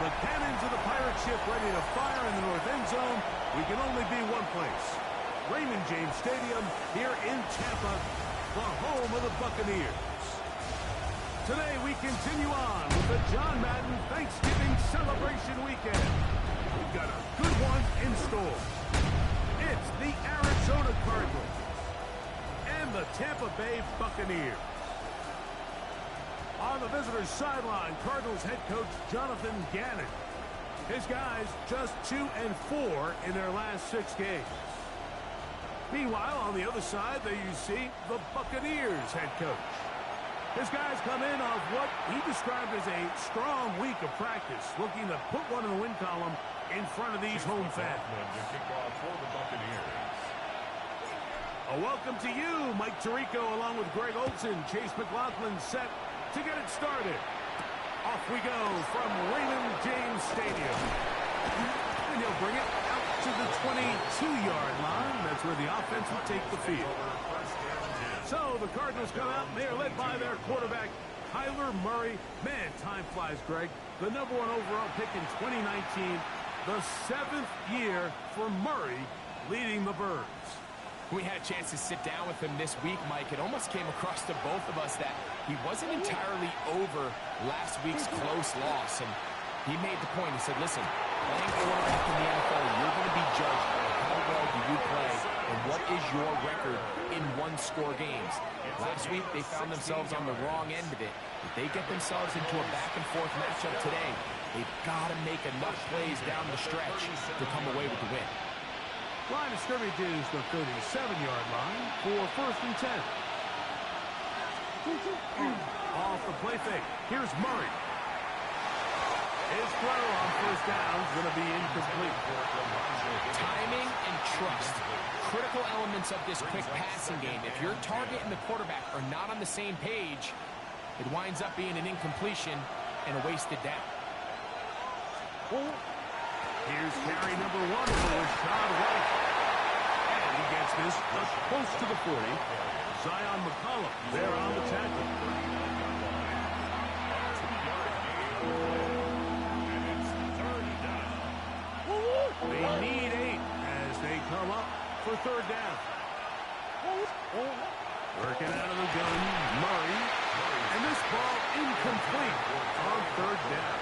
The cannons of the pirate ship ready to fire in the north end zone. We can only be one place. Raymond James Stadium here in Tampa, the home of the Buccaneers. Today we continue on with the John Madden Thanksgiving celebration weekend. We've got a good one in store. It's the Arizona Cardinals and the Tampa Bay Buccaneers. On the visitors' sideline, Cardinals head coach Jonathan Gannon. His guys just 2-4 in their last 6 games. Meanwhile, on the other side, there you see the Buccaneers head coach. His guys come in off what he described as a strong week of practice, looking to put one in the win column in front of these home fans. A welcome to you, Mike Tirico, along with Greg Olson. Chase McLaughlin set to get it started. Off we go from Raymond James Stadium. And he'll bring it out to the 22-yard line. That's where the offense will take the field. So the Cardinals come out, and they are led by their quarterback, Kyler Murray. Man, time flies, Greg. The #1 overall pick in 2019. The 7th year for Murray leading the Birds. We had a chance to sit down with him this week, Mike. It almost came across to both of us that he wasn't entirely over last week's close loss. And he made the point. He said, listen, playing quarterback in the NFL, you're going to be judged on how well do you play and what is your record in one-score games. Last week, they found themselves on the wrong end of it. If they get themselves into a back-and-forth matchup today, they've got to make enough plays down the stretch to come away with the win. Line of scrimmage is the 37-yard line for 1st and 10. Off the play fake. Here's Murray. His throw on 1st down is going to be incomplete. Timing and trust. Critical elements of this quick passing game. If your target and the quarterback are not on the same page, it winds up being an incompletion and a wasted down. Here's carry #1 for Rashad White. And he gets this up close to the 40. Zion McCollum there on the tackle. They need 8 as they come up for 3rd down. Working out of the gun, Murray. And this ball incomplete on 3rd down.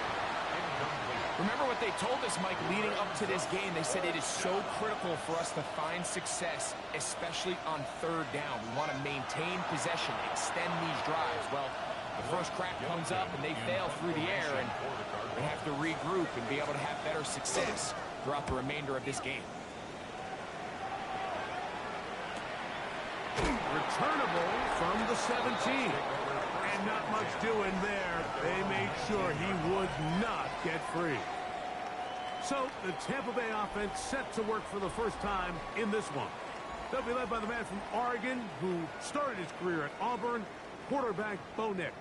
Remember what they told us, Mike, leading up to this game. They said it is so critical for us to find success, especially on 3rd down. We want to maintain possession, extend these drives. Well, the first crack comes up and they fail through the air, and they have to regroup and be able to have better success throughout the remainder of this game. Returnable from the 17. And not much doing there. They made sure he would not get free. So the Tampa Bay offense set to work for the first time in this one. They'll be led by the man from Oregon who started his career at Auburn, quarterback Bo Nix.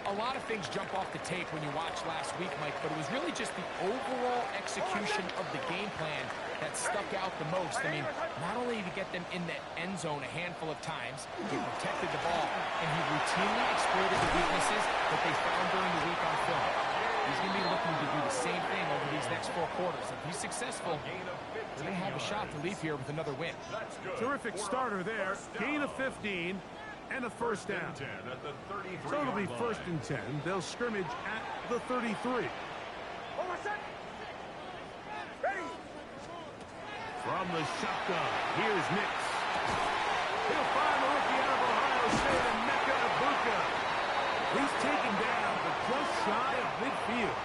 A lot of things jump off the tape when you watch last week, Mike, but it was really just the overall execution of the game plan that stuck out the most. I mean, not only did he get them in the end zone a handful of times, he protected the ball, and he routinely exploited the weaknesses that they found during the week on film. He's going to be looking to do the same thing over these next 4 quarters. If he's successful, they're going to have a shot to leave here with another win. Terrific starter there. Gain of 15. And a 1st down. So it'll be 1st and 10. They'll scrimmage at the 33. From the shotgun, here's Nix. He'll find the rookie out of Ohio State, Emeka Egbuka. He's taken down, but just shy of midfield.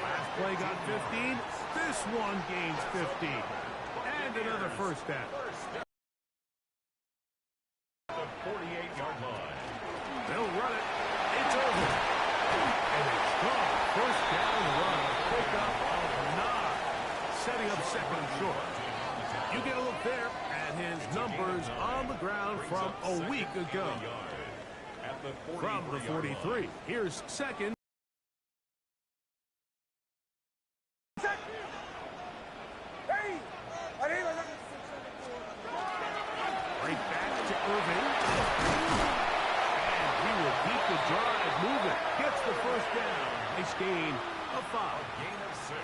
Last play got 15. This one gains 15. And another 1st down. 48-yard line. They'll run it. It's over. And a strong 1st down run. Pick up of 9. Setting up 2nd and short. You get a look there at his numbers on the ground from a week ago. From the 43. Here's 2nd. Right back to Irving. And he will keep the drive moving. Gets the 1st down. Nice gain a foul. Gain of 6.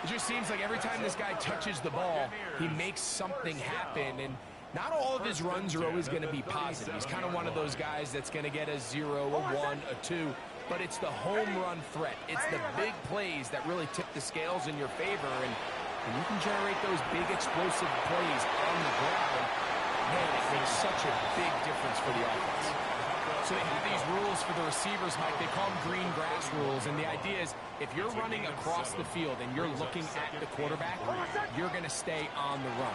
It just seems like every time this guy touches the ball, he makes something happen. And not all of his runs are always going to be positive. He's kind of one of those guys that's going to get a 0, a 1, a 2. But it's the home run threat. It's the big plays that really tip the scales in your favor. And when you can generate those big explosive plays on the ground, man, it makes such a big difference for the offense. So they have these rules for the receivers, Mike. They call them green grass rules. And the idea is if you're running across the field and you're looking at the quarterback, you're going to stay on the run.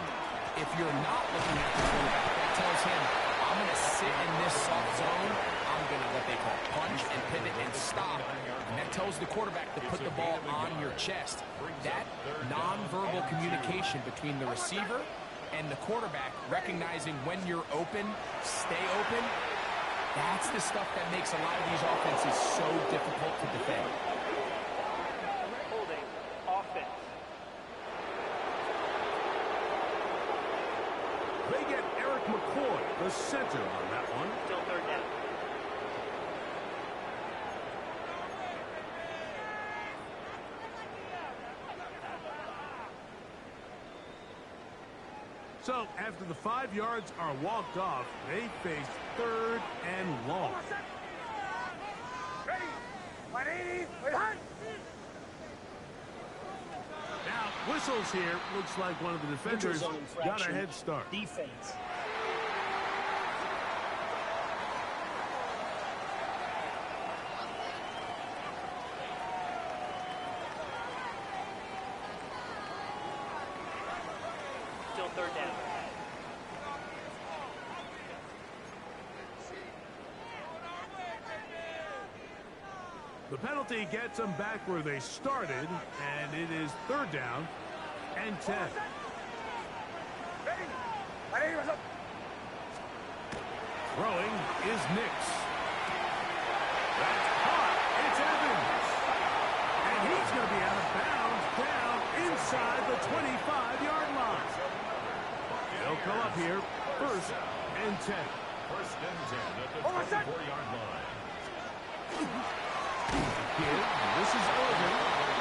If you're not looking at the quarterback, that tells him, I'm going to sit in this soft zone. I'm going to what they call punch and pivot and stop. And that tells the quarterback to put the ball on your chest. That nonverbal communication between the receiver and the quarterback, recognizing when you're open, stay open, that's the stuff that makes a lot of these offenses so difficult to defend. Holding offense. They get Eric McCoy, the center, on that one. Still third down. So, after the 5 yards are walked off, they face 3rd and long. Now, whistles here. Looks like one of the defenders got a head start. Defense. Still third down. The penalty gets them back where they started, and it is 3rd down and 10. Throwing is Nix. That's caught. It's Evans. And he's going to be out of bounds down inside the 25-yard line. They'll come up here, 1st and 10. 1st and 10 at the 24-yard line. This is Oregon,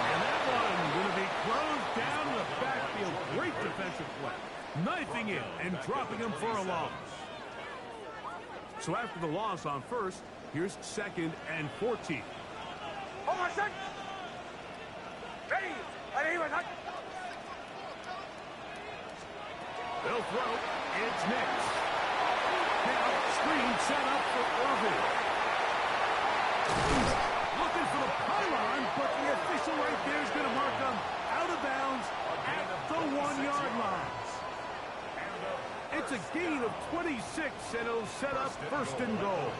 and that one going to be closed down in the backfield. Great defensive play. Knifing in and dropping him for a loss. So after the loss on 1st, here's 2nd and 14. They'll throw. It's Nix. Now, screen set up for Irvin. Looking for the pylon, but the official right there is going to mark them out of bounds at the 1-yard line. It's a gain of 26, and it'll set up 1st and goal.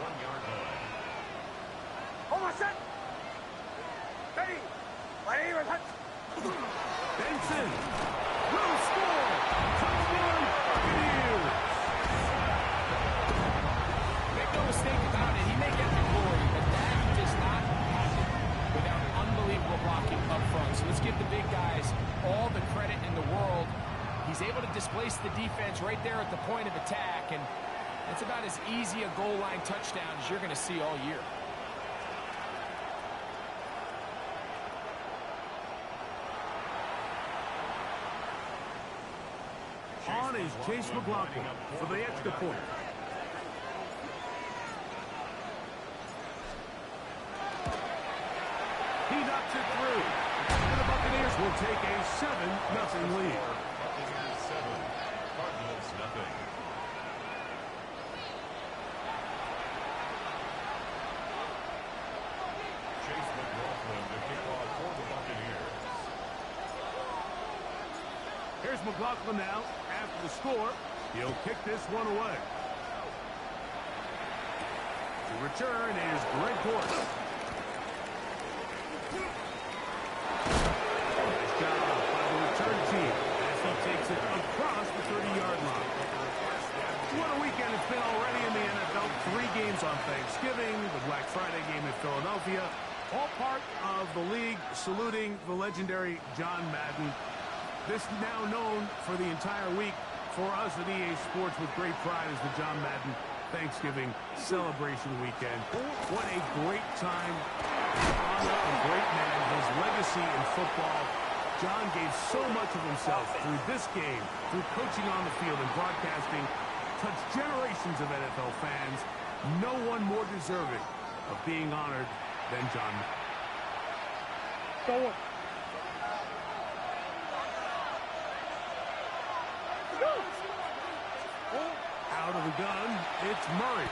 Benson will score. Touchdown, Buccaneers. Make no mistake about it, he may get the glory, but that does not happen without unbelievable blocking up front. So let's give the big guys all the credit in the world. He's able to displace the defense right there at the point of attack, and that's about as easy a goal line touchdown as you're going to see all year. On is Chase McLaughlin for the extra point. He knocks it through. And the Buccaneers will take a 7-0 lead. Buccaneers 7, Cardinals nothing. Chase McLaughlin to kick off for the Buccaneers. Here's McLaughlin now. After the score, he'll kick this one away. To return is Greg Gorst. Nice job by the return team as he takes it across the 30-yard line. What a weekend it's been already in the NFL. 3 games on Thanksgiving, the Black Friday game in Philadelphia. All part of the league saluting the legendary John Madden. This now known for the entire week for us at EA Sports with great pride as the John Madden Thanksgiving celebration weekend. What a great time A great man. His legacy in football. John gave so much of himself through this game, through coaching on the field and broadcasting, touched generations of NFL fans. No one more deserving of being honored than John. Go. Out of the gun, it's Murray.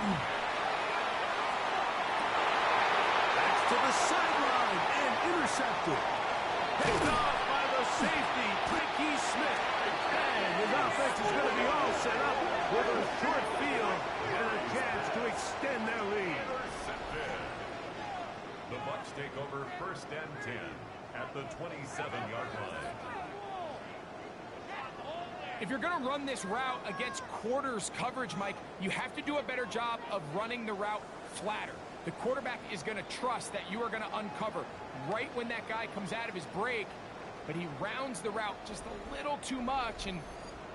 That's to the sideline and intercepted. Picked off by the safety, Ricky Smith. And his offense is going to be all set up with a short field and a chance to extend their lead. Intercepted. The Bucs take over 1st and 10 at the 27-yard line. If you're going to run this route against quarters coverage, Mike, you have to do a better job of running the route flatter. The quarterback is going to trust that you are going to uncover right when that guy comes out of his break, but he rounds the route just a little too much and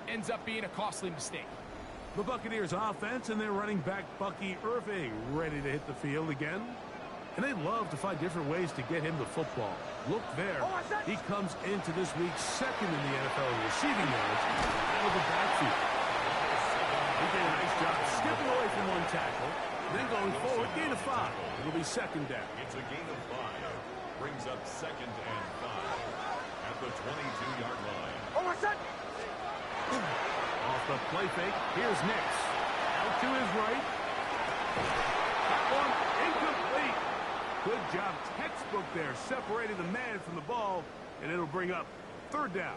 ends up being a costly mistake. The Buccaneers offense and their running back Bucky Irving ready to hit the field again. And they love to find different ways to get him the football. Look there. He comes into this week second in the NFL in receiving yards out of the backfield. He did a nice job skipping away from one tackle, then going forward, gain of 5. It'll be 2nd down. It's a gain of 5. Brings up 2nd and 5 at the 22-yard line. Off the play fake, here's Nix. Out to his right. That one incomplete. Good job, textbook there, separating the man from the ball, and it'll bring up 3rd down.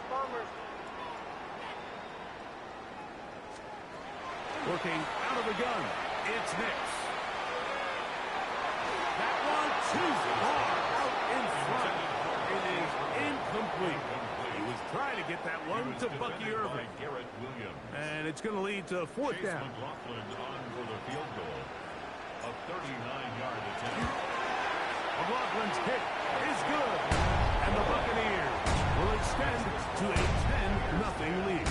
Bombers. Working out of the gun, it's Nix. That one too far out in front. It is incomplete. He was trying to get that one to Bucky Irving. And it's going to lead to 4th down. McLaughlin on for the field goal. A 39-yard attempt. McLaughlin's hit is good. And the Buccaneers will extend to a 10-0 lead.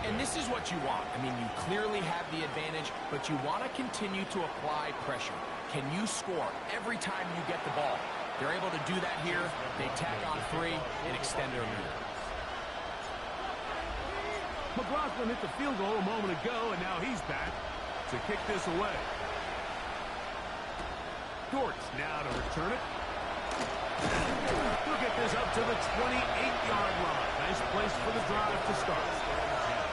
And this is what you want. I mean, you clearly have the advantage, but you want to continue to apply pressure. Can you score every time you get the ball? They're able to do that here. They tack on 3 and extend their lead. McLaughlin hit the field goal a moment ago, and now he's back to kick this away. Dortz now to return it. We'll get this up to the 28-yard line. Nice place for the drive to start.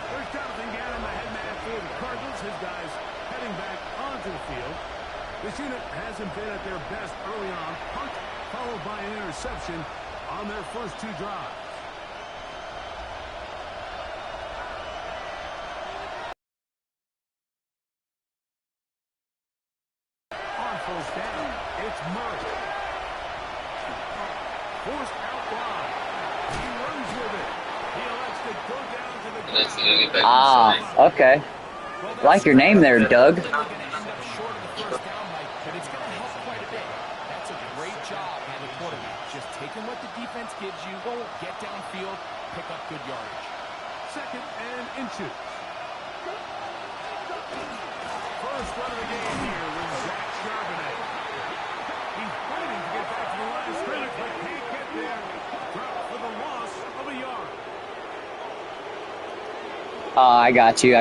There's Jonathan Gannon, the head man for the Cardinals. His guys heading back onto the field. This unit hasn't been at their best early on. Punt followed by an interception on their first 2 drives. On 1st down, it's Murray. Forced out wide. He runs with it. He elects to go down to the Ah, okay. Like your name there, Doug. Taking what the defense gives you, get downfield, pick up good yardage. 2nd and inches. First run of the game here with Zach Charbonnet. He's fighting to get back to the line of scrimmage, but can't get there. Drop for the loss of a yard. Oh, I got you.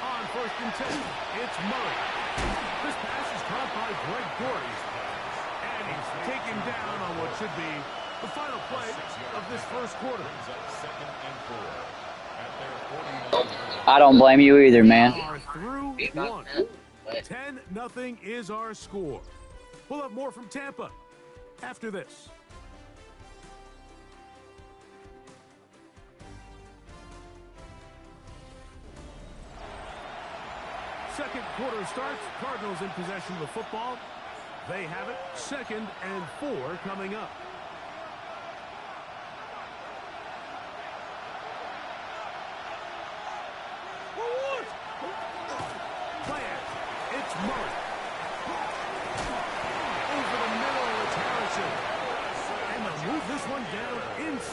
On 1st and 10, it's Murray. This pass is caught by Greg Gordy's. And he's taken down on what should be the final play of this first quarter. I don't blame you either, man. Are through 1. 10-0 is our score. We'll have more from Tampa after this. Second quarter starts. Cardinals in possession of the football. They have it. 2nd and 4 coming up.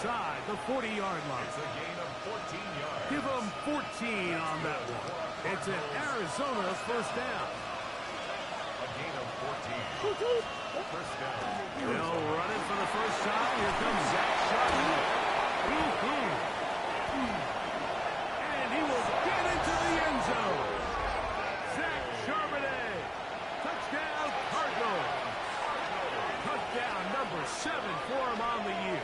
inside the 40-yard line. It's a gain of 14 yards. Give them 14 on that one. It's an Arizona first down. A gain of 14. First down. They'll run it for the first time. Here comes Zach Charbonnet. And he will get into the end zone. Zach Charbonnet. Touchdown, Cardinals. Touchdown number 7 for him on the year.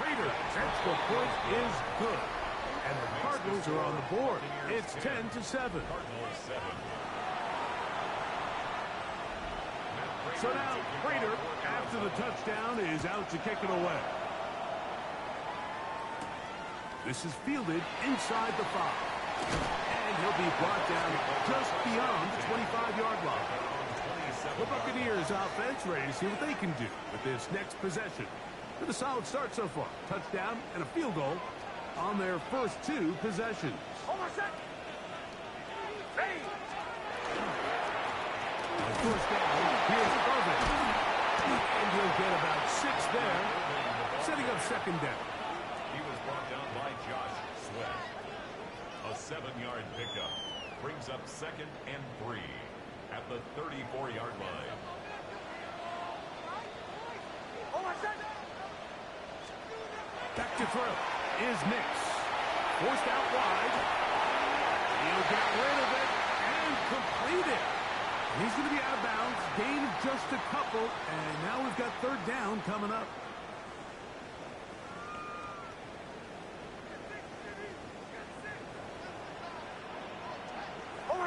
Raiders' extra point is good. And the Cardinals are on the board. It's 10-7. Cardinals 7. So now, Prater, after the touchdown, is out to kick it away. This is fielded inside the 5. And he'll be brought down just beyond the 25-yard line. The Buccaneers offense ready to see what they can do with this next possession. With a solid start so far. Touchdown and a field goal on their first 2 possessions. First down, here's Irvin. And he'll get about 6 there, setting up second down. He was brought down by Josh Sweat. A 7-yard pickup brings up 2nd and 3 at the 34-yard line. Back to throw is Nix. Forced out wide. He'll get rid of it and complete it. He's going to be out of bounds. Gain of just a couple. And now we've got third down coming up. On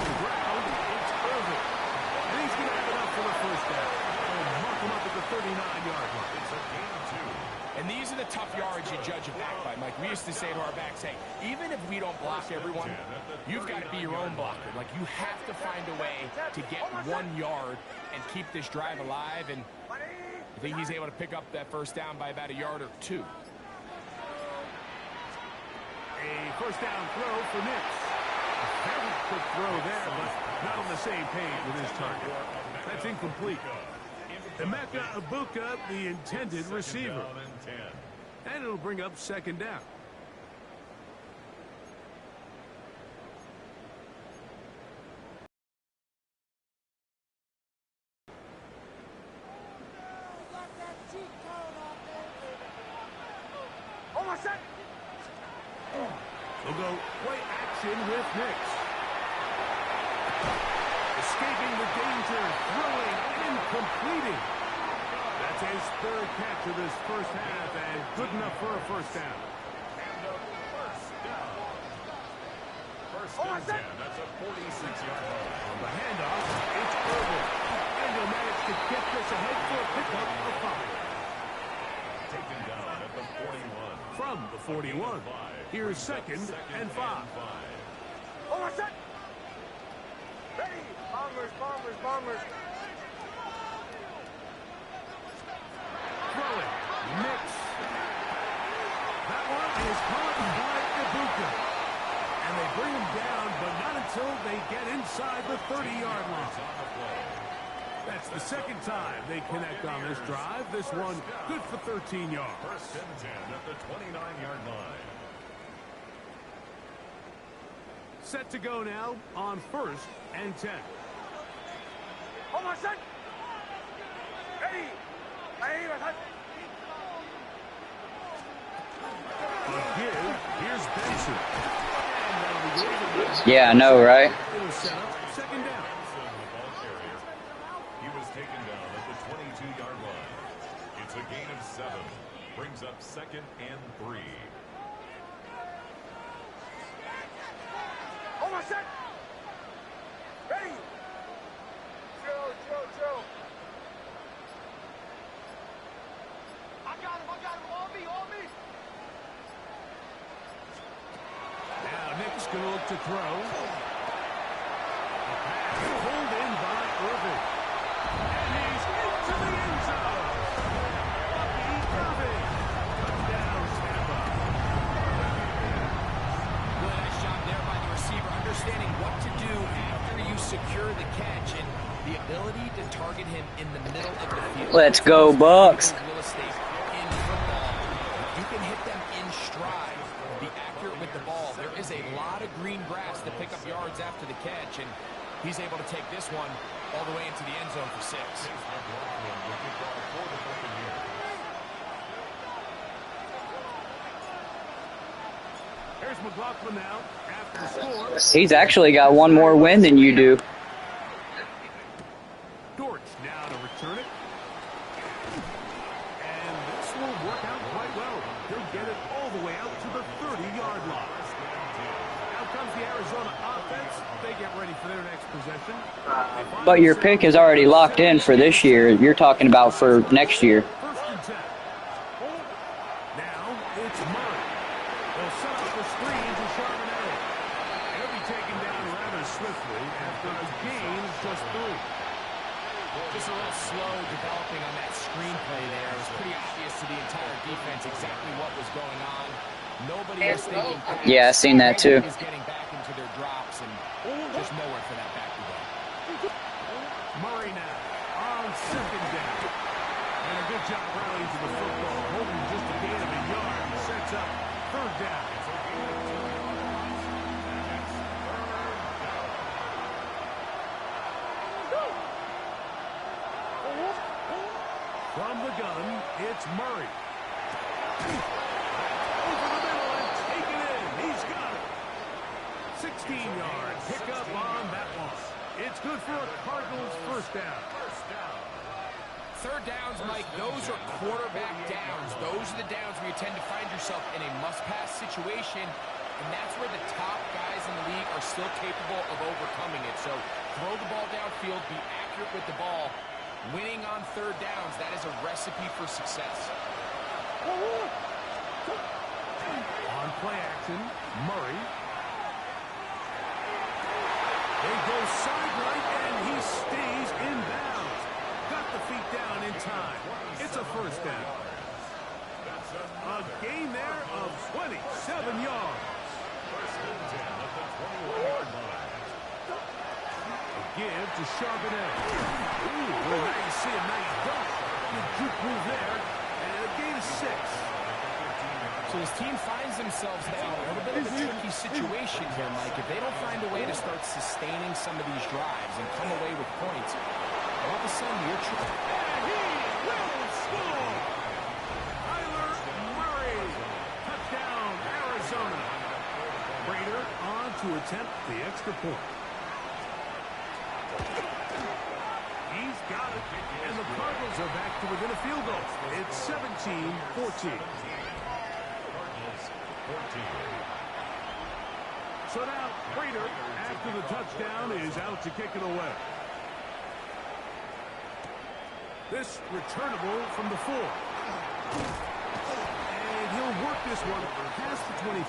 the ground, it's Irvin. And he's going to have enough for the first down. And mark him up at the 39-yard line. It's a gain of 2. And these are the tough yards you judge a back by, Mike. We used to say to our backs, hey, even if we don't block everyone, you've got to be your own blocker. Like, you have to find a way to get 1 yard and keep this drive alive. And I think he's able to pick up that first down by about a yard or 2. A first down throw for Nix. A very quick throw there, but not on the same page with his target. That's incomplete. Emeka Ibuka, the intended receiver. And it'll bring up second down. We'll go play action with Nix. Escaping the danger, throwing and completing. That's his 3rd catch of this first half, and good enough for a first down. And a first down. First and 10. That's a 46-yard line. On the handoff, it's Irvin. And he'll manage to get this ahead for a pickup of 5. Taken down at the 41. From the 41, here's second and 5. Ready! Bombers, bombers, bombers. Throwing, Nix. That one is caught by Ibuka. And they bring him down, but not until they get inside the 30-yard line. That's the 2nd time they connect on this drive. This one good for 13 yards. First and 10 at the 29-yard line. Set to go now on 1st and 10. Hold on, son. Ready. Here's Benson. Yeah, I know, right? It'll set up second down. He was taken down at the 22-yard line. It's a gain of 7. Brings up 2nd and 3. Hold on, son. Ready. Joe. I got him. On me. Now Nick's going to look to throw. A pass pulled in by Irvin. And he's into the end zone. Lucky Irvin. Touchdown, Tampa. Well, nice job there by the receiver, understanding what to do after you secure the catch and the ability to target hit him in the middle of the field. Let's go, Bucks. Real estate in football. You can hit them in stride. Be accurate with the ball. There is a lot of green grass to pick up yards after the catch, and he's able to take this one all the way into the end zone for 6. Here's McLaughlin now after the score. He's actually got one more win than you do. Dortch now to return it. And this will work out quite well. He'll get it all the way out to the 30-yard line. Out comes the Arizona offense. They get ready for their next possession. But your pick is already locked in for this year. You're talking about for next year. First and 10. Now it's Murray. They'll set up the screen to Charbonnet. He'll be taken down rather swiftly after a gain of just 3. Just a little slow developing on that screenplay there. It was pretty obvious to the entire defense exactly what was going on. Nobody was thinking. Yeah, I've seen that too. Is getting back into their drops and just nowhere for that back to go. Murray now on second down. And a good job rallying to the football, holding just a gain of a yard. Sets up third down. From the gun, it's Murray. Over the middle and taken in. He's got it. 16-yard pickup on that one. It's good for a Cardinals first down. Third downs, Mike, those are quarterback downs. Those are the downs where you tend to find yourself in a must-pass situation, and that's where the top guys in the league are still capable of overcoming it. So throw the ball downfield, be accurate with the ball. Winning on third downs, that is a recipe for success. On play action, Murray. They go sideline, and he stays in bounds. Got the feet down in time. It's a first down. A gain there of 27 yards. A give to Charbonnet. Ooh, well, now you see a nice dunk. Good juke move there, and a gain of 6. So his team finds themselves now in a little bit of a tricky situation here, Mike. If they don't find a way to start sustaining some of these drives and come away with points, all of a sudden you're trying. And he will score! Kyler Murray. Touchdown, Arizona. Prater on to attempt the extra point. He's got it. And the Cardinals are back to within a field goal. It's 17-14. So now, Prater, after the touchdown, is out to kick it away. This returnable from the 4. And he'll work this one past the 25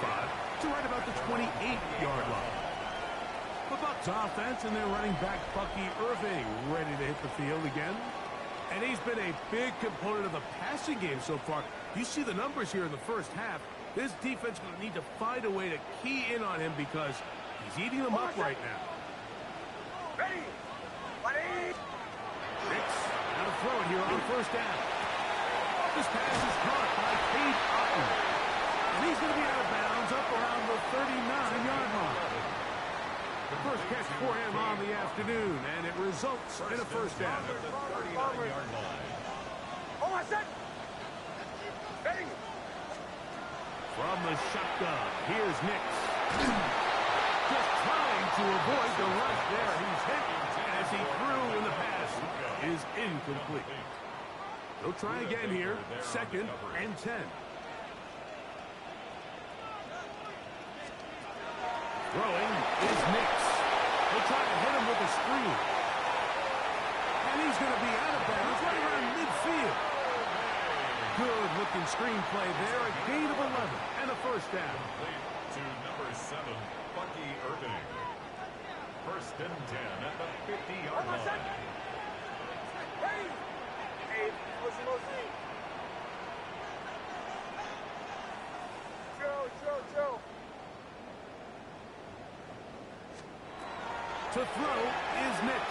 to right about the 28-yard line. The Bucs offense and their running back, Bucky Irving, ready to hit the field again. And he's been a big component of the passing game so far. You see the numbers here in the first half. This defense is going to need to find a way to key in on him because he's eating them up right now. Ready? Ready? Hicks now to throw it here on first down. This pass is caught by Cade Otton. And he's going to be out of bounds up around the 39-yard line. The first catch for him on the afternoon, and it results in a first down. 39-yard line. Oh, I said. Ready? From the shotgun, here's Nix. Just trying to avoid the rush there. He's hit as he threw, and the pass is incomplete. They'll try again here, 2nd and 10. Throwing is Nix. They'll try to hit him with a screen. And he's going to be out of bounds right around midfield. Good-looking screenplay there. A gain of 11 and a first down. To number 7, Bucky Irving. 1st and 10 at the 50-yard line. Ready? Hey, listen. Joe. To throw is Nix.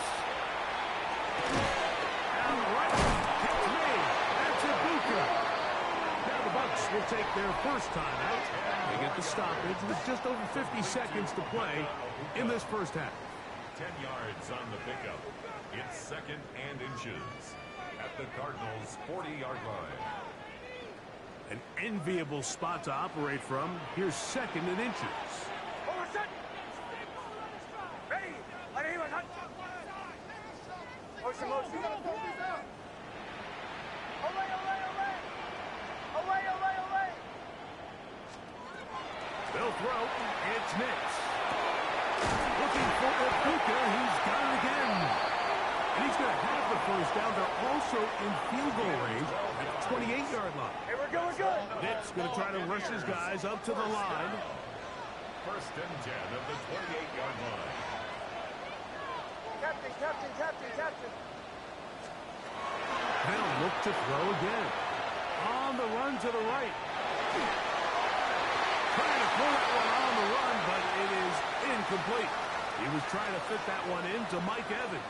take their first time out. They get the stoppage with just over 50 seconds to play in this first half. 10 yards on the pickup. It's second and inches at the Cardinals' 40-yard line. An enviable spot to operate from. Here's second and inches. They'll throw. It's Nix. Looking for Okuka. He's got it again. And he's going to have the first down. They're also in field goal range at the 28-yard line. Hey, we're good. Nix going to try to rush his guys up to the line. First and 10 of the 28-yard line. Captain. They'll look to throw again. On the run to the right. Trying to pull that one on the run, but it is incomplete. He was trying to fit that one into Mike Evans.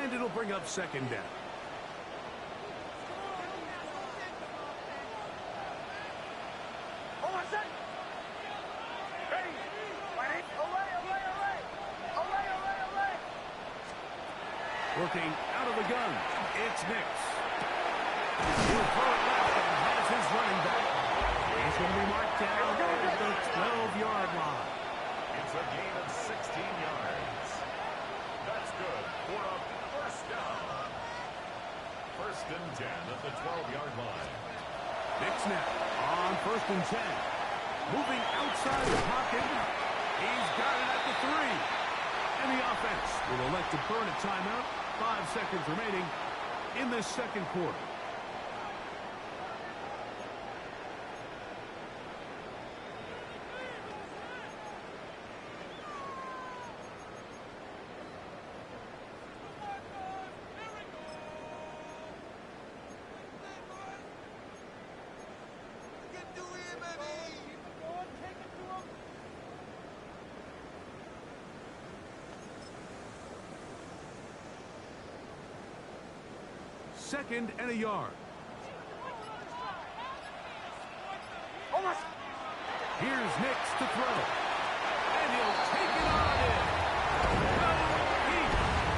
And it'll bring up second down. Working out of the gun. It's Nix. He'll throw it left and has his running back. He's going to be marked down at the 12-yard line. It's a gain of 16 yards. That's good for a first down. First and 10 at the 12-yard line. Nix now on first and 10. Moving outside the pocket. He's got it at the 3. And the offense will elect to burn a timeout. 5 seconds remaining in this second quarter. Second and a yard. Here's Nix to throw. And he'll take it on in.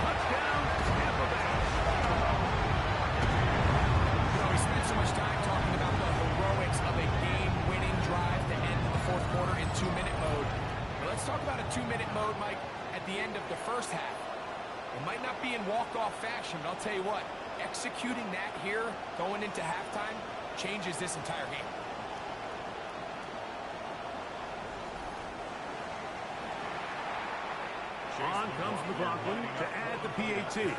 Touchdown, Tampa Bay. We spent so much time talking about the heroics of a game-winning drive to end the fourth quarter in 2-minute mode. But let's talk about a 2-minute mode, Mike, at the end of the first half. It might not be in walk-off fashion, but I'll tell you what, executing that here, going into halftime, changes this entire game. On comes McLaughlin to add the PAT. He's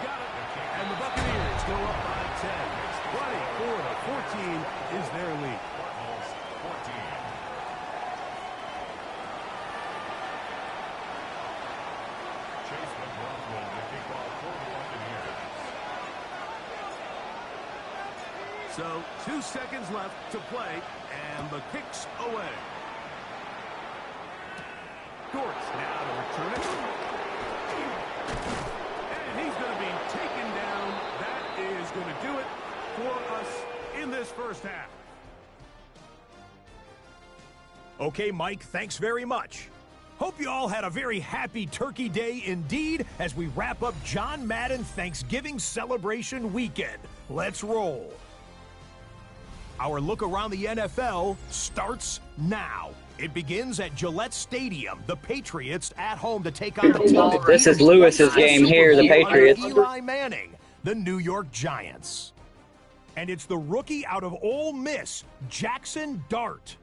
got it. And the Buccaneers go up by 10. 24-14 is their lead. Cardinals 14. Chase McLaughlin to kick off for the Buccaneers. So 2 seconds left to play, and the kick's away. Dortz now to return it. And he's going to be taken down. That is going to do it for us in this first half. Okay, Mike, thanks very much. Hope you all had a very happy Turkey Day indeed as we wrap up John Madden Thanksgiving celebration weekend. Let's roll. Our look around the NFL starts now. It begins at Gillette Stadium. The Patriots at home to take on the team. This is Lewis's game here, the Patriots. Eli Manning, the New York Giants. And it's the rookie out of Ole Miss, Jackson Dart.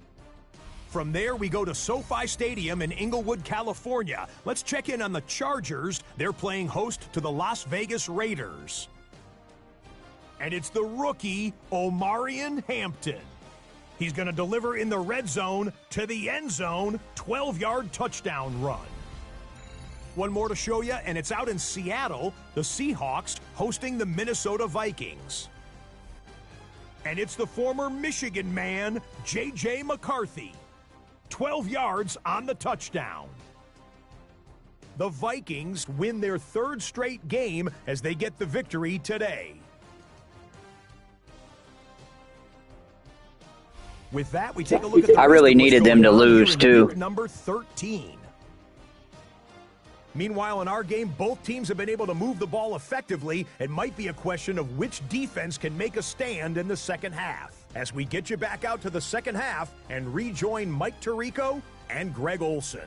From there, we go to SoFi Stadium in Inglewood, California. Let's check in on the Chargers. They're playing host to the Las Vegas Raiders. And it's the rookie, Omarion Hampton. He's going to deliver in the red zone to the end zone, 12-yard touchdown run. One more to show you, and it's out in Seattle, the Seahawks hosting the Minnesota Vikings. And it's the former Michigan man, J.J. McCarthy. 12 yards on the touchdown. the Vikings win their third straight game as they get the victory today. With that, we take a look at the I really needed them to lose, too. Number 13. Meanwhile, in our game, both teams have been able to move the ball effectively. It might be a question of which defense can make a stand in the second half. As we get you back out to the second half and rejoin Mike Tirico and Greg Olson.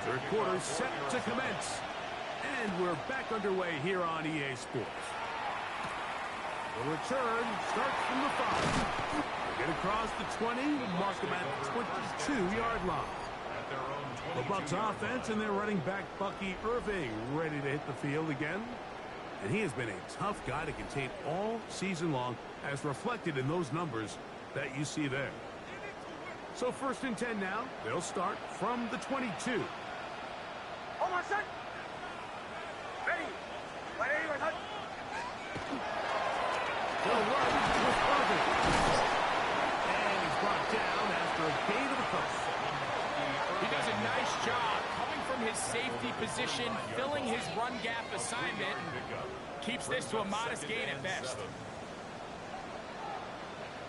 Third quarter set to commence. And we're back underway here on EA Sports. The return starts from the 5. Get across the 20, mark them at the 22-yard line. The Bucs offense and their running back Bucky Irving ready to hit the field again. And he has been a tough guy to contain all season long, as reflected in those numbers that you see there. So 1st and 10 now. They'll start from the 22. Hold on, set. Ready. They'll run with Irving. And he's brought down after a gain of a couple. He does a nice job coming from his safety position, filling his run gap assignment, and keeps this to a modest gain at best.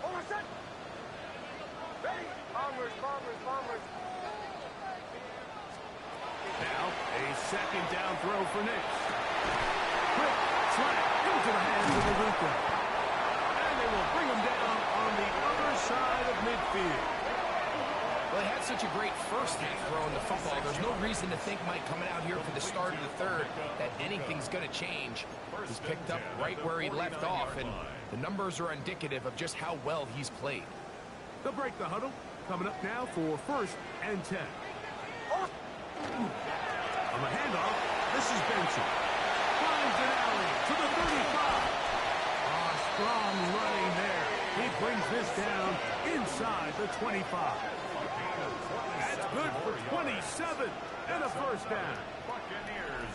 Hold on, set. Ready. Bombers. Now, a 2nd down throw for Nix. Quick slap into the hands of the Luka. And they will bring him down on the other side of midfield. Well, he had such a great first half throwing the football. There's no reason to think, Mike, coming out here for the start of the third, that anything's going to change. He's picked up right where he left off, and the numbers are indicative of just how well he's played. They'll break the huddle. Coming up now for 1st and 10. On the handoff, this is Benson. Finds an alley to the 35. Strong running there. He brings this down inside the 25. That's good for 27 and a 1st down.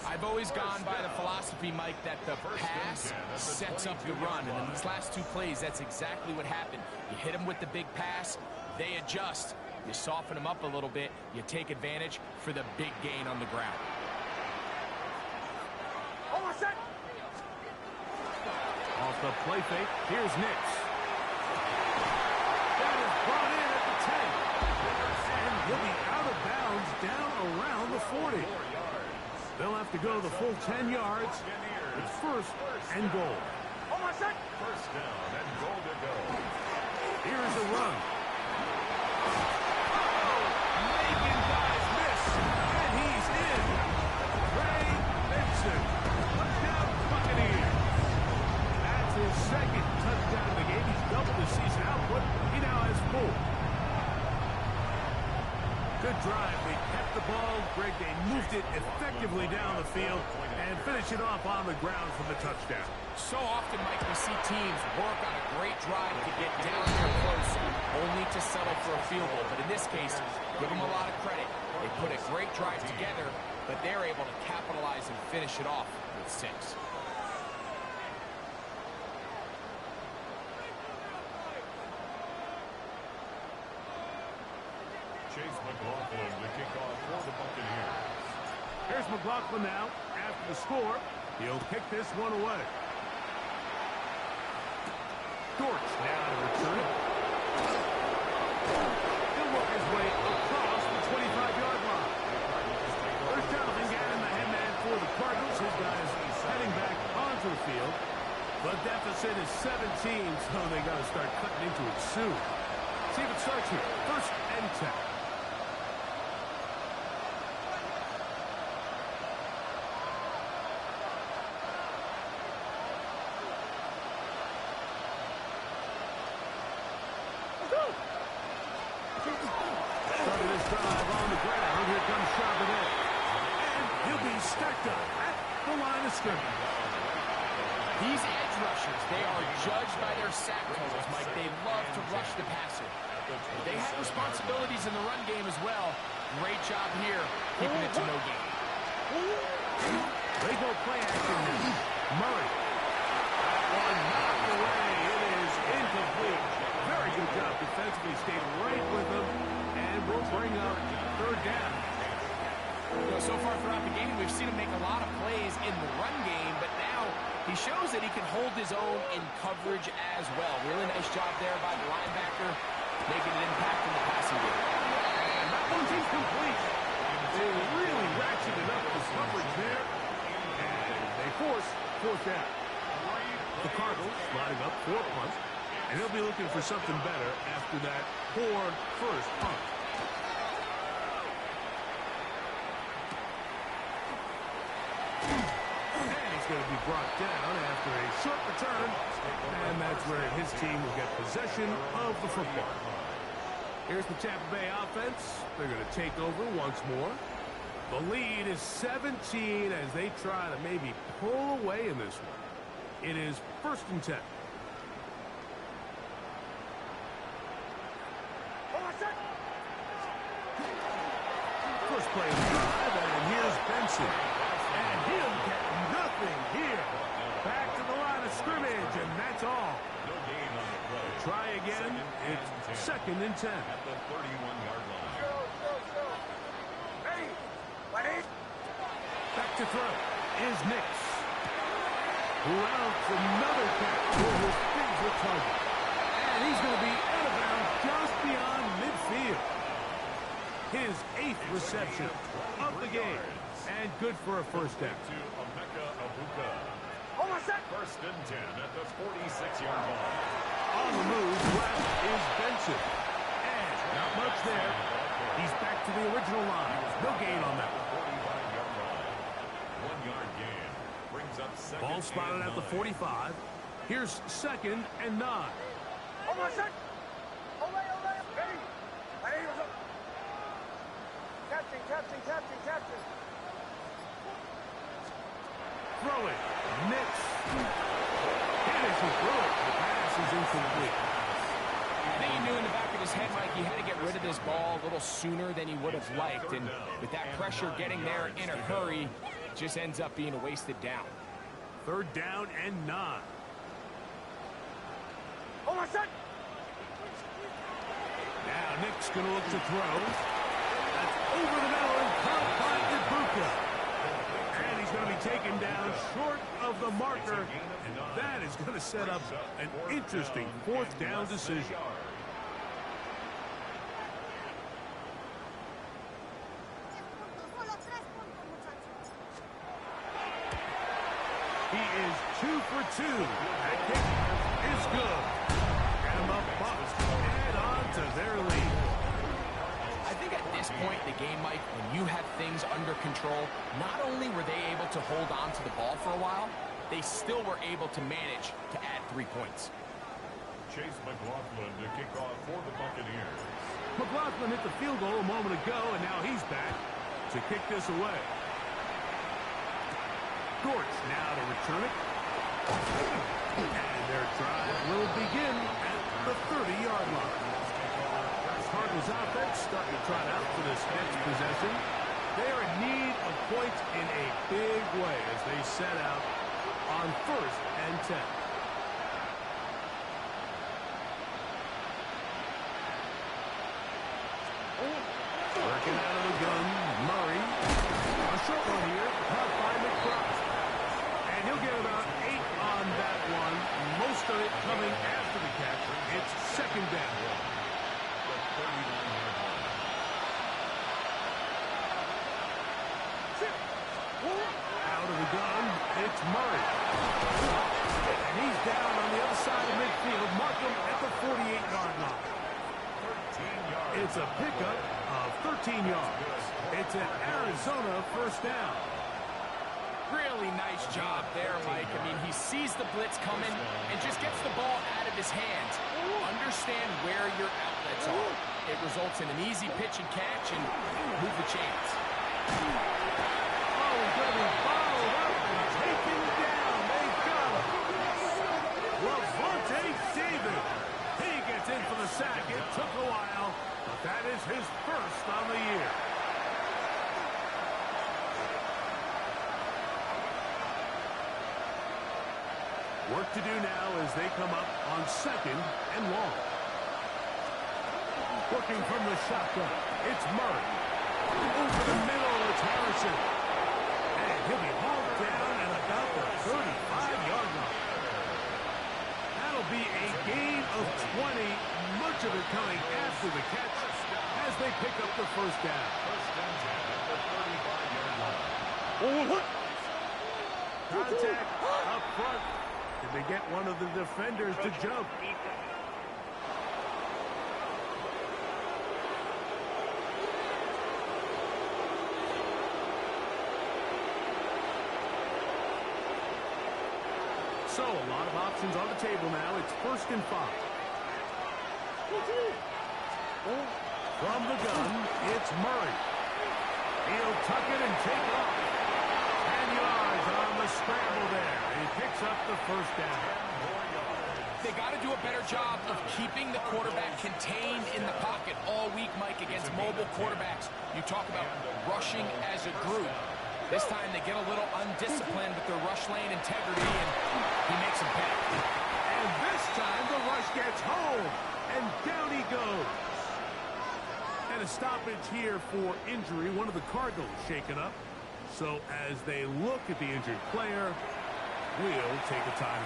I've always gone by the philosophy, Mike, that the pass sets up the run. And in these last 2 plays, that's exactly what happened. You hit them with the big pass, they adjust. You soften them up a little bit, you take advantage for the big gain on the ground. Hold on, set. Off the play fake, here's Nix. That is brought in at the 10. And he'll be out of bounds down around the 40. They'll have to go the full 10 yards. It's 1st and goal. Hold on, set. 1st down and goal to go. Here's a run. Making guys miss. And he's in. Ray Benson. Touchdown Buccaneers. That's his 2nd touchdown of the game. He's doubled his season output. He now has 4. Good drive. They kept the ball. Greg, they moved it effectively down the field and finished it off on the ground for the touchdown. So often, Mike, we see teams work on a great drive to get down there close, only to settle for a field goal. But in this case, give them a lot of credit. They put a great drive together, but they're able to capitalize and finish it off with 6. Chase McLaughlin to kick off for the Buccaneers. Here's McLaughlin now. After the score, he'll kick this one away. Dortch now to return it. He'll work his way across the 25-yard line. 1st down, and the headman for the Cardinals. His guys heading back onto the field. The deficit is 17, so they got to start cutting into it soon. See if it starts here. 1st and 10. Started this drive on the ground. Here comes Charbonnet. And he'll be stacked up at the line of scrimmage. These edge rushers, they are judged by their sack totals, Mike. They love to rush the passer. They have responsibilities in the run game as well. Great job here, keeping it to no gain. They go play action now. Murray. That one knocked away. It is incomplete. Very good job defensively. Stayed right with them. And will bring up third down. So far throughout the game, we've seen him make a lot of plays in the run game, but now he shows that he can hold his own in coverage as well. Really nice job there by the linebacker, making an impact in the passing game. And that one's incomplete. They really ratcheted up the coverage there. And they force fourth down. The Cardinals lining up for a punt. And they'll be looking for something better after that poor first punt. Going to be brought down after a short return, and that's where his team will get possession of the football. Here's the Tampa Bay offense. They're going to take over once more. The lead is 17 as they try to maybe pull away in this one. It is 1st and 10. First play of the drive, and here's Benson. And he'll get nothing here. Back to the line of scrimmage, and that's all. No gain on the play. Try again. It's 2nd and 10. At the 31-yard line. Ready? Back to throw is Nix. Who rounds another catch for his favorite target. And he's going to be out of bounds just beyond midfield. His 8th reception of the game. And good for a first down. To Emeka Abuka. Hold on a sec. 1st and 10 at the 46-yard line. On the move, left is Benson. And not much there. He's back to the original line. No gain on that one. 45-yard line. 1-yard gain. Brings up 2nd. Ball spotted at the 45. Here's 2nd and 9. Hold on a sec. Ready? Captain. Throw it. Nix. And as he throws it, the pass is incomplete. I think he knew in the back of his head, Mike, he had to get rid of this ball a little sooner than he would have liked. And with that pressure getting there in a hurry, it just ends up being a wasted down. 3rd down and 9. Hold on a sec. Now Nick's going to look to throw. That's over the middle and caught by Ibuka. And he's going to be taken down short of the marker. And that is going to set up an interesting 4th down decision. He is 2 for 2. That kick is good. Get him up, Bucks. Add on to their lead. I think at this point in the game, Mike, when you have things under control, not only were they able to hold on to the ball for a while, they still were able to manage to add 3 points. Chase McLaughlin to kick off for the Buccaneers. McLaughlin hit the field goal a moment ago, and now he's back to kick this away. Dortch now to return it. And their drive will begin at the 30-yard line. Cardinals offense starting to trot out for this next possession. They are in need of points in a big way as they set out on 1st and 10. Working out of the gun, Murray. A short one here, caught by McCroft. And he'll get about 8 on that one. Most of it coming after the catch. It's 2nd down. Out of the gun, it's Murray. And he's down on the other side of midfield. Mark him at the 48-yard line. It's a pickup of 13 yards. It's an Arizona 1st down. Really nice job there, Mike. I mean, he sees the blitz coming and just gets the ball out of his hands. Understand where your outlets are. It results in an easy pitch and catch and move the chains. Oh, he's going to be followed up and taken down. They got him. Lavonte David. He gets in for the sack. It took a while, But that is his first on the year. Work to do now as they come up on 2nd and long. Working from the shotgun, it's Murray. Over the middle, it's Harrison. And he'll be hauled down at about the 35-yard line. That'll be a gain of 20, much of it coming after the catch as they pick up the first down. First and 10 at the 35-yard line. Contact up front. Did they get one of the defenders to jump? So, a lot of options on the table now. It's 1st and 5. From the gun, it's Murray. He'll tuck it and take off. 10 yards on the scramble there. He picks up the first down. They got to do a better job of keeping the quarterback contained in the pocket all week, Mike, against mobile quarterbacks. You talk about rushing as a group. This time they get a little undisciplined with their rush lane integrity, and he makes them pay. And this time the rush gets home, and down he goes. And a stoppage here for injury. One of the Cardinals shaken up. So as they look at the injured player, we'll take a time.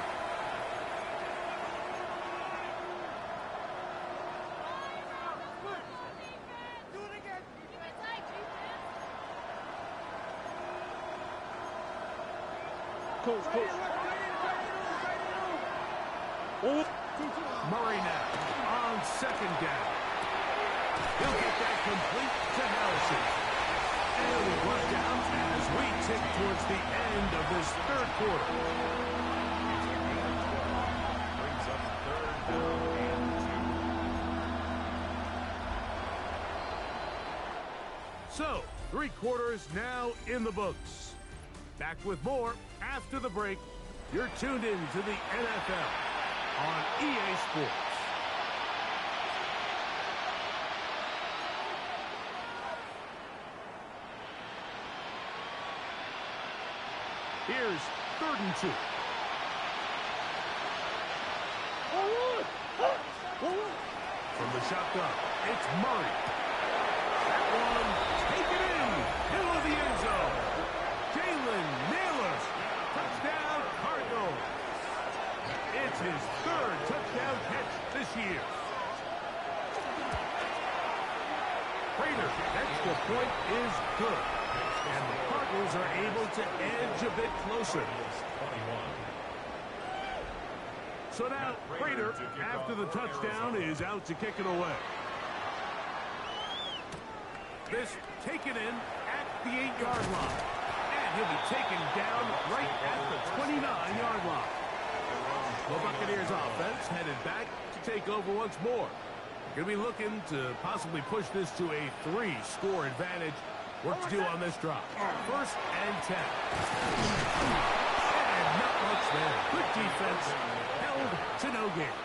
Murray now on 2nd down. He'll get that complete to Harrison. And we run down as we tick towards the end of this 3rd quarter. Brings up 3rd down and 2. So, 3 quarters now in the books. Back with more after the break. You're tuned in to the NFL on EA Sports. Here's 3rd and 2. From the shotgun, it's Murray. That one, take it in, middle of the end zone. Jalen Naylor, touchdown Cardinals. It's his 3rd touchdown catch this year. Prater's extra point is good. And the Cardinals are able to edge a bit closer. So now, Prater, after the touchdown, is out to kick it away. This taken in at the 8-yard line. And he'll be taken down right at the 29-yard line. The Buccaneers offense headed back to take over once more. Going to be looking to possibly push this to a 3-score advantage. Work to do on this drop. 1st and 10. And not much there. Good defense. Held to no gain.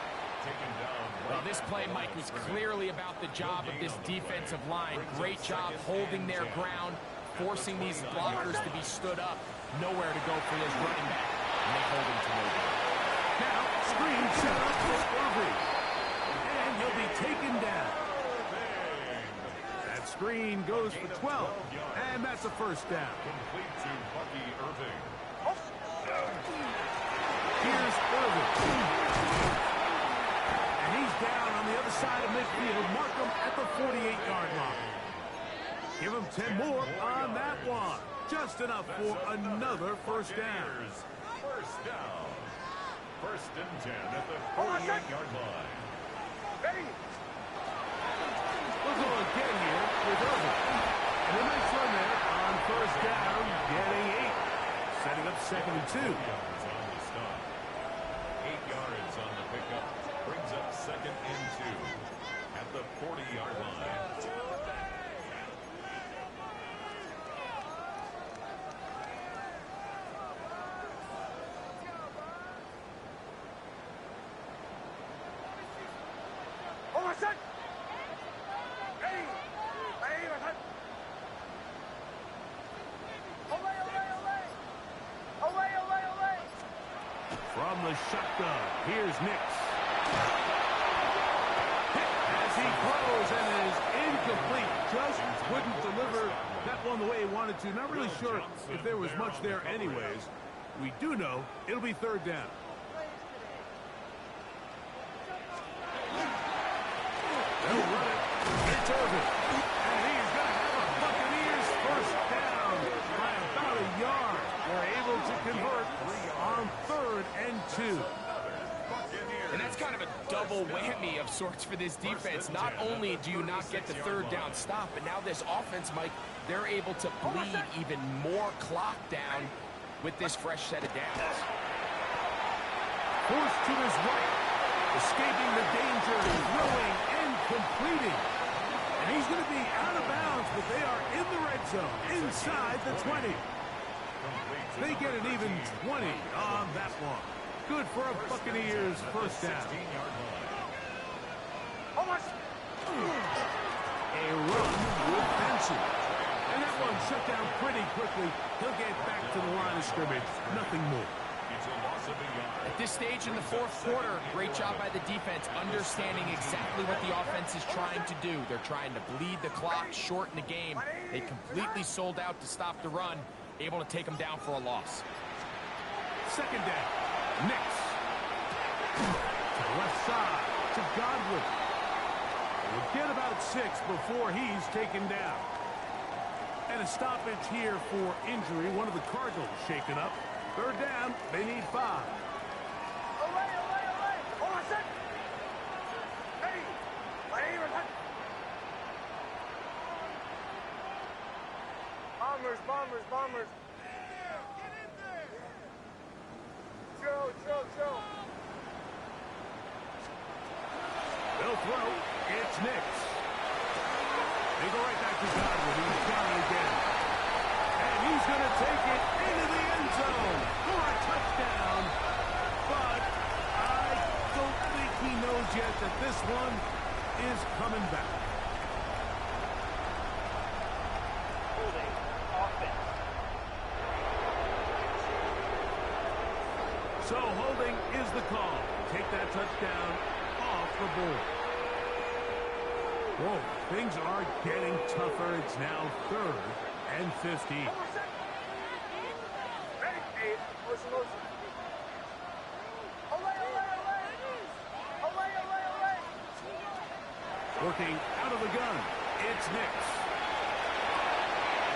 Well, this play, Mike, was clearly about the job of this defensive line. Great job holding their ground, forcing these blockers to be stood up. Nowhere to go for this running back. And they hold him to no gain. Now, screen set up for Irving. And he'll be taken down. That screen goes for 12. And that's a first down. Complete to Bucky Irving. Here's Irving. And he's down on the other side of midfield. Mark him at the 48-yard line. Give him 10 more on that one. Just enough for another first down. First down. 1st and 10 at the 48-yard line. Ready? We'll go again here with Irving. And a nice run there on first down, getting 8. Setting up 2nd and 2. 2 yards on the stop. 8 yards on the pickup. Brings up 2nd and 2 at the 40-yard line. a shotgun. Here's Nix. Hit as he throws and is incomplete. Just couldn't deliver that one the way he wanted to. Not really sure if there was much there anyways. We do know it'll be third down. They'll run it. It's Irvin. And he's going to have a Buccaneers first down by about a yard. They're able to convert on 3rd and 2. And that's kind of a double whammy of sorts for this defense. Not only do you not get the third down stop, but now this offense, Mike, they're able to bleed even more clock down with this fresh set of downs. Forced to his right, escaping the danger, throwing and completing. And he's going to be out of bounds, but they are in the red zone, inside the 20. They get an even 20 on that one. Good for a Buccaneers first down. A run with Benson. And that one shut down pretty quickly. He'll get back to the line of scrimmage. Nothing more. At this stage in the 4th quarter, great job by the defense, understanding exactly what the offense is trying to do. They're trying to bleed the clock, shorten the game. They completely sold out to stop the run, able to take them down for a loss. Second down. Nix. To the left side. To Godwin. We'll get about 6 before he's taken down. And a stoppage here for injury. One of the Cardinals shaken up. Third down. They need 5. Bombers. Chill. They'll throw. It's Nix. They go right back to Godwin. He's down again. And he's going to take it into the end zone for a touchdown. But I don't think he knows yet that this one is coming back. Holding offense. So holding is the call. Take that touchdown off the board. Whoa, things are getting tougher. It's now 3rd and 15. Working out of the gun. It's Nix.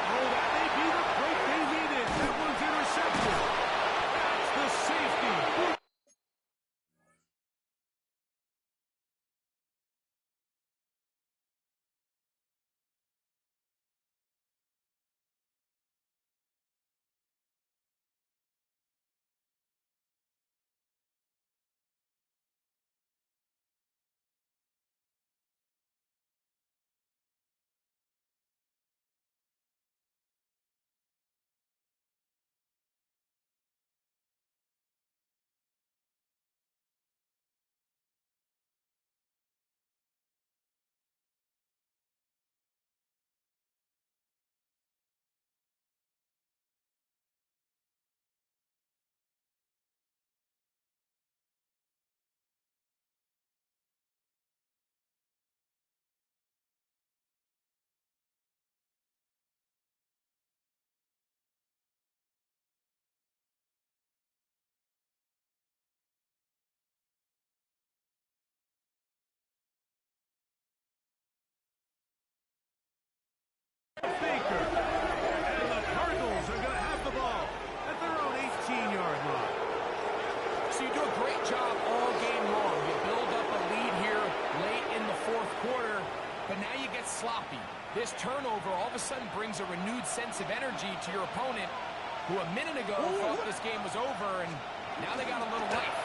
Oh, that may be the break they needed. That one's intercepted. That's the safety. Baker. And the Cardinals are going to have the ball at their own 18-yard line. So you do a great job all game long. You build up a lead here late in the 4th quarter, but now you get sloppy. This turnover all of a sudden brings a renewed sense of energy to your opponent, who a minute ago thought this game was over, and now they got a little life.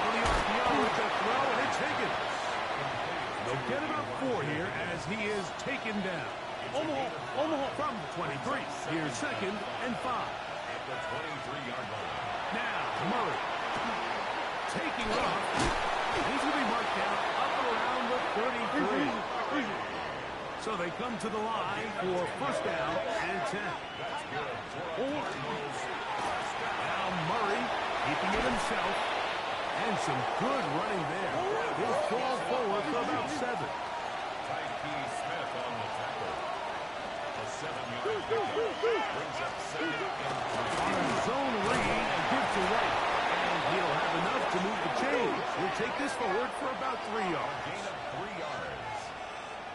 On the RPO with the throw, and it's Higgins. They'll get about 4 here as he is taken down. Omaha from the 23. Here's 2nd and 5. At the 23-yard line. Now, Murray. Taking off. He's going to be marked down up around the 33. So they come to the line for first down and 10. Now Murray keeping it himself. And some good running there. He'll fall forward for about 7. Tyke Smith on the tackle. A 7-yard pickup brings up second and 3. On a zone read and gives to right. And he'll have enough to move the chains. He'll take this forward for about 3 yards. Gain of 3 yards.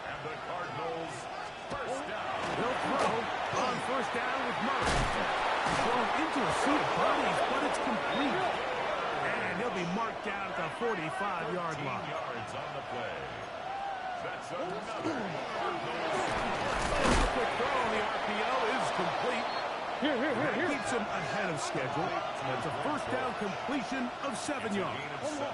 And the Cardinals first down. They'll throw on first down with Murray. Thrown into a suit of bodies, but it's complete. And he'll be marked down at the 45-yard 14 line. yards on the play. That's another. Quick throw on the RPO is complete. That keeps him ahead of schedule. That's a first down completion of 7 yards. Gain of 7.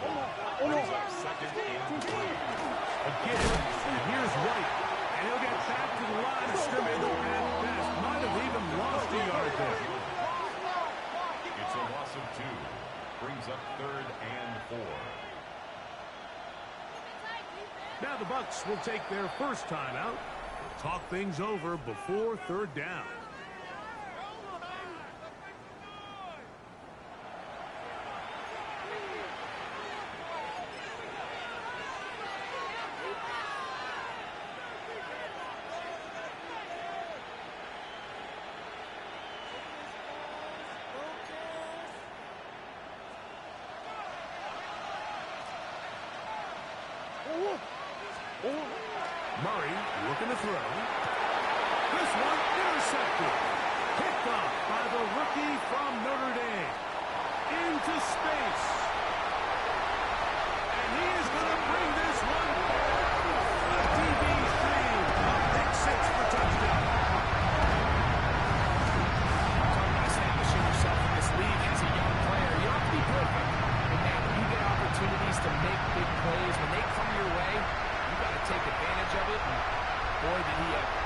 Brings up second and 3. Again, and here's White. And he'll get back to the line of scrimmage at best. Might have even lost a yard there. It's a loss of 2. Brings up third and 4. Now the Bucs will take their first timeout. Talk things over before third down. Murray looking to throw. This one intercepted. Picked off by the rookie from Notre Dame. Into space. And he is going to bring this one back. A DB stream. A big 6 for touchdown. Talking about establishing yourself in this league as a young player. You don't have to be perfect. But man, when you get opportunities to make big plays, when they come your way, you got to take advantage of it. And boy, did he ever.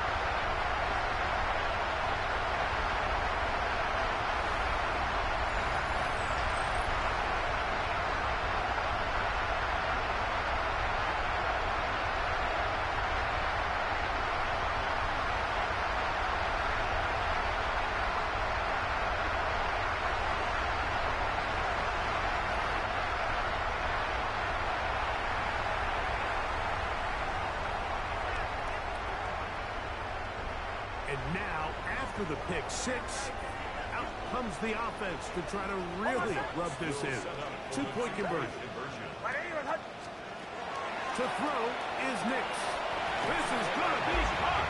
And now, after the pick 6, out comes the offense to try to really rub this in. 2-point conversion. To throw is Nix. This is going to be hot.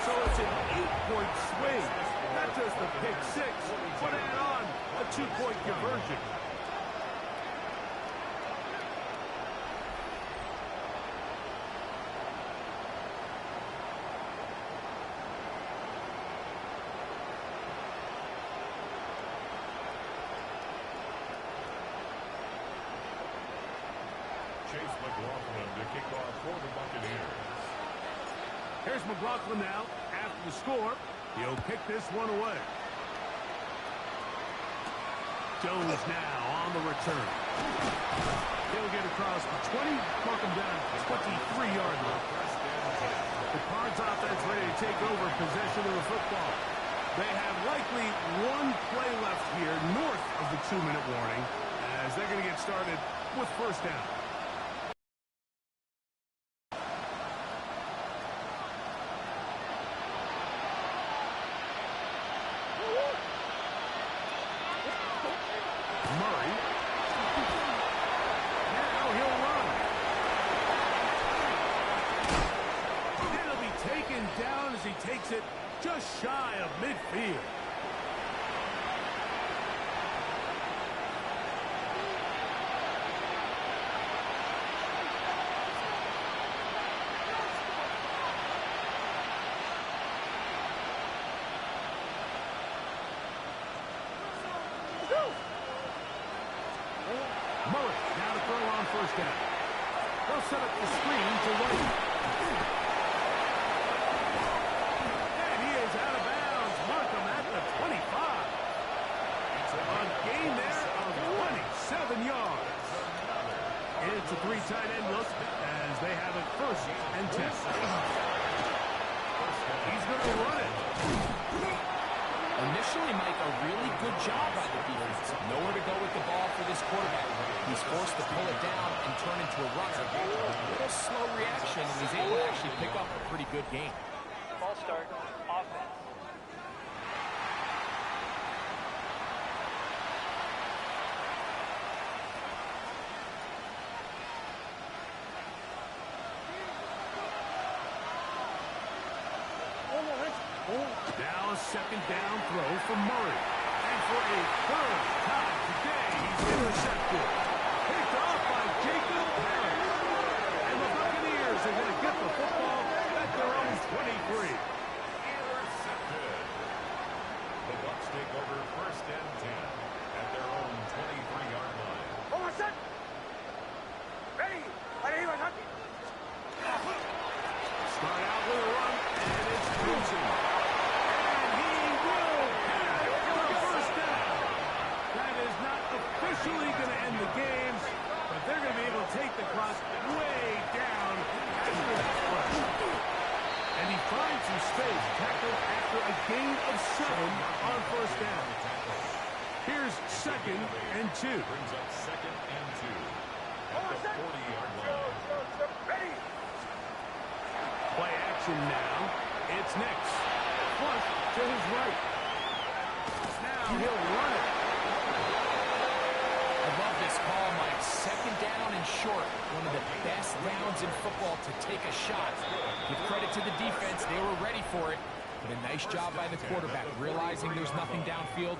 So it's an 8-point swing. Not just the pick 6, but add on a 2-point conversion. McLaughlin to kick off for the Buccaneers. Here's McLaughlin now. After the score, he'll kick this one away. Jones now on the return. He'll get across the 20, mark him down at the 23-yard line. The Cards offense ready to take over possession of the football. They have likely one play left here north of the 2-minute warning as they're going to get started with first down. Murray. Now he'll run. It'll be taken down as he takes it just shy of midfield. Murray now to throw on first down. They'll set up the screen to White. And he is out of bounds. Mark him at the 25. A gain there of 27 yards. It's a 3 tight end look as they have it first and 10. He's going to run it. Initially, Mike, a really good job by the defense. Nowhere to go with the ball for this quarterback. He's forced to pull it down and turn into a runner. A little slow reaction, and he's able to actually pick up a pretty good game. False start, offense. Now a second down throw from Murray. And for a third time today, he's intercepted. Picked off by Jacob Harris. And the Buccaneers are going to get the football at their own 23. Intercepted. The Bucs take over first and 10 at their own 23-yard line. Hold on, set. Ready. Start out with a run, and it's Wilson. And he will have the first down. That is not officially going to end the games, but they're going to be able to take the clock way down after that play. And he finds some space, tackled after a gain of 7 on first down. Here's second and 2. Brings up second and 2 at the 40-yard line. Ready. Play action now. It's next. Flush to his right. Now he'll run it. I love this call, Mike. Second down and short. One of the best downs in football to take a shot. Give credit to the defense. They were ready for it. But a nice job by the quarterback, realizing there's nothing downfield.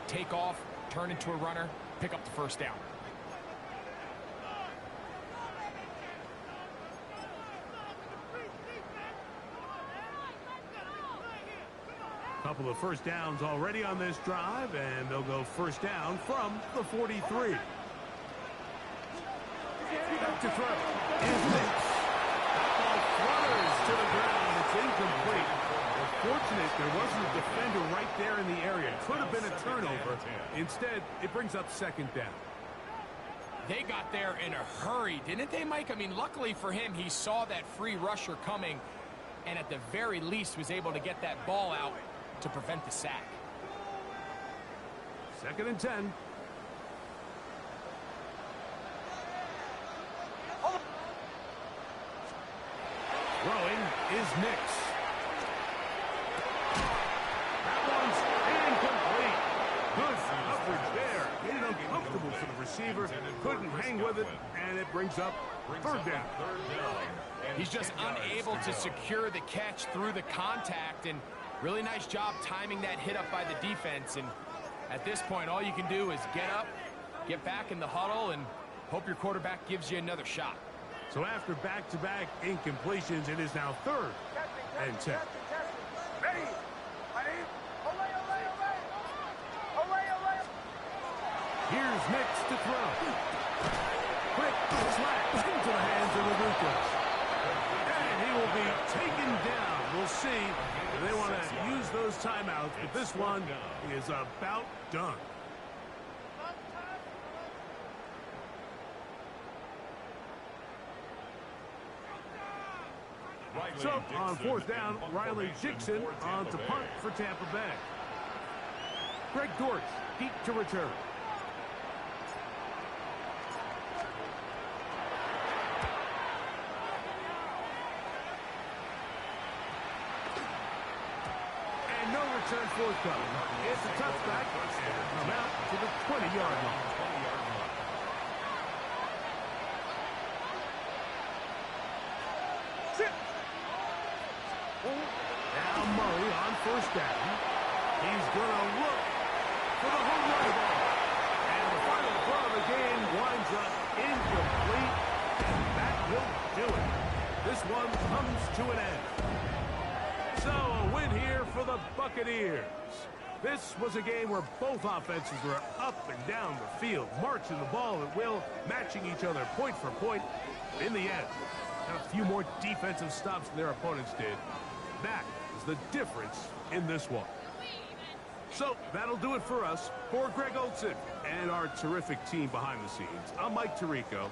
Take off, turn into a runner, pick up the first down. Couple of first downs already on this drive, and they'll go first down from the 43. Back to throw is Mix. That ball flutters to the ground. It's incomplete. Fortunate there wasn't a defender right there in the area. Could have been a turnover. Instead, it brings up second down. They got there in a hurry, didn't they, Mike? I mean, luckily for him, he saw that free rusher coming, and at the very least was able to get that ball out to prevent the sack. Second and 10. Throwing is Nix. That one's incomplete. Good coverage there. Made it uncomfortable for the receiver. Couldn't hang with it, and it brings up third down. He's just unable to secure the catch through the contact, and really nice job timing that hit up by the defense. And at this point, all you can do is get up, get back in the huddle, and hope your quarterback gives you another shot. So after back-to-back incompletions, it is now third and 10. Ready. Here's Nix to throw. Quick slash into the hands of the Lucas. And he will be taken down. We'll see. They want to use those timeouts, but this one is about done. So on fourth down, Riley Dixon on to punt for Tampa Bay. Greg Dortch deep to return. And no return forthcoming. It's a touchback and come out to the 20-yard line. Now Murray on first down. He's going to look for the home run ball. And the final throw of the game winds up incomplete. And that will do it. This one comes to an end. So a win here for the Buccaneers. This was a game where both offenses were up and down the field, marching the ball at will, matching each other point for point. In the end, had a few more defensive stops than their opponents did. That is the difference in this one. So that'll do it for us. For Greg Olson and our terrific team behind the scenes, I'm Mike Tirico.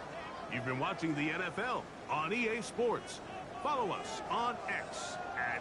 You've been watching the NFL on EA Sports. Follow us on X